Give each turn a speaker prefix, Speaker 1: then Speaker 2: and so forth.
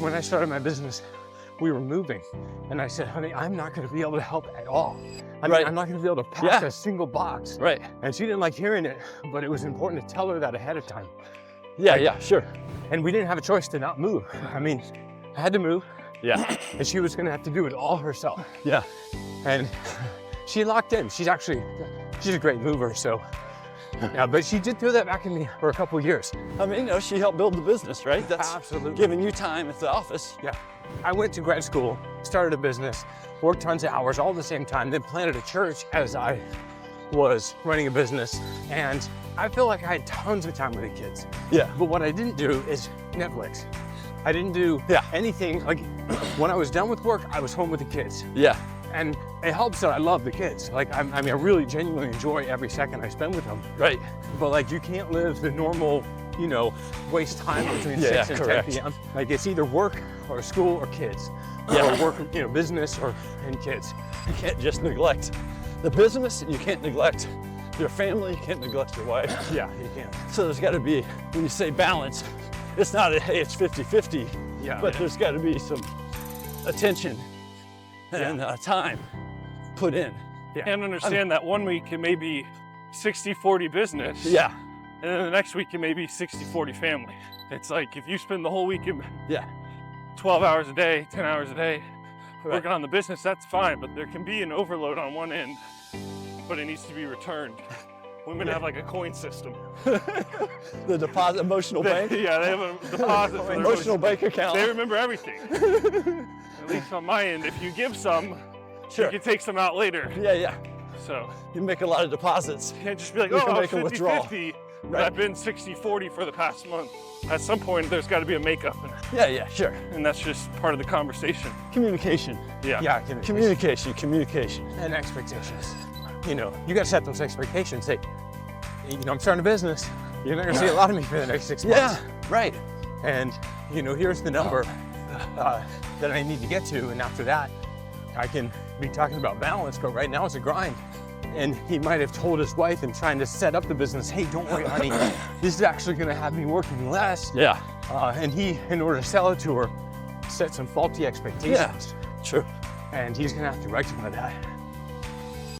Speaker 1: when I started my business, we were moving. And I said, honey, I'm not gonna be able to help at all. I mean, I'm not gonna be able to pack a single box.
Speaker 2: Right.
Speaker 1: And she didn't like hearing it, but it was important to tell her that ahead of time.
Speaker 2: Yeah, yeah, sure.
Speaker 1: And we didn't have a choice to not move. I mean, I had to move.
Speaker 2: Yeah.
Speaker 1: And she was gonna have to do it all herself.
Speaker 2: Yeah.
Speaker 1: And she locked in. She's a great mover, so. Yeah, but she did throw that back in me for a couple of years.
Speaker 2: I mean, you know, she helped build the business, right? That's
Speaker 1: absolutely
Speaker 2: giving you time at the office.
Speaker 1: Yeah. I went to grad school, started a business, worked tons of hours all at the same time, then planted a church as I was running a business. And I feel like I had tons of time with the kids.
Speaker 2: Yeah.
Speaker 1: But what I didn't do is Netflix. I didn't do anything. Like when I was done with work, I was home with the kids.
Speaker 2: Yeah.
Speaker 1: And it helps that I love the kids. Like, I mean, I really genuinely enjoy every second I spend with them.
Speaker 2: Right.
Speaker 1: But like, you can't live the normal, you know, waste time between 6 and 10 p.m. Like, it's either work or school or kids. Or work, you know, business and kids.
Speaker 2: You can't just neglect the business, and you can't neglect your family, you can't neglect your wife.
Speaker 1: Yeah, you can't.
Speaker 2: So there's gotta be, when you say balance, it's not a, hey, it's 50-50, but there's gotta be some attention and time put in.
Speaker 3: And understand that 1 week it may be 60-40 business.
Speaker 2: Yeah.
Speaker 3: And then the next week it may be 60-40 family. It's like if you spend the whole week 12 hours a day, 10 hours a day working on the business, that's fine, but there can be an overload on one end, but it needs to be returned. Women have like a coin system.
Speaker 2: The deposit, emotional bank?
Speaker 3: Yeah, they have a deposit for their
Speaker 2: emotional bank account.
Speaker 3: They remember everything. At least on my end, if you give some, you can take some out later.
Speaker 2: Yeah.
Speaker 3: So
Speaker 2: you make a lot of deposits.
Speaker 3: You can't just be like,
Speaker 2: you
Speaker 3: oh,
Speaker 2: can make a withdrawal.
Speaker 3: 50-50, but I've been 60-40 for the past month. At some point, there's got to be a makeup.
Speaker 2: Yeah, sure.
Speaker 3: And that's just part of the conversation.
Speaker 2: Communication.
Speaker 1: Yeah,
Speaker 2: communication.
Speaker 1: And expectations. You know, you got to set those expectations. Say, you know, I'm starting a business. You're not going to see a lot of me for the next 6 months.
Speaker 2: Yeah, right.
Speaker 1: And, you know, here's the number that I need to get to. And after that, I can be talking about balance, but right now it's a grind. And he might have told his wife in trying to set up the business, hey, don't worry, honey, this is actually going to have me working less.
Speaker 2: Yeah.
Speaker 1: And he, in order to sell it to her, set some faulty expectations.
Speaker 2: Yeah, true.
Speaker 1: And he's going to have to rectify that.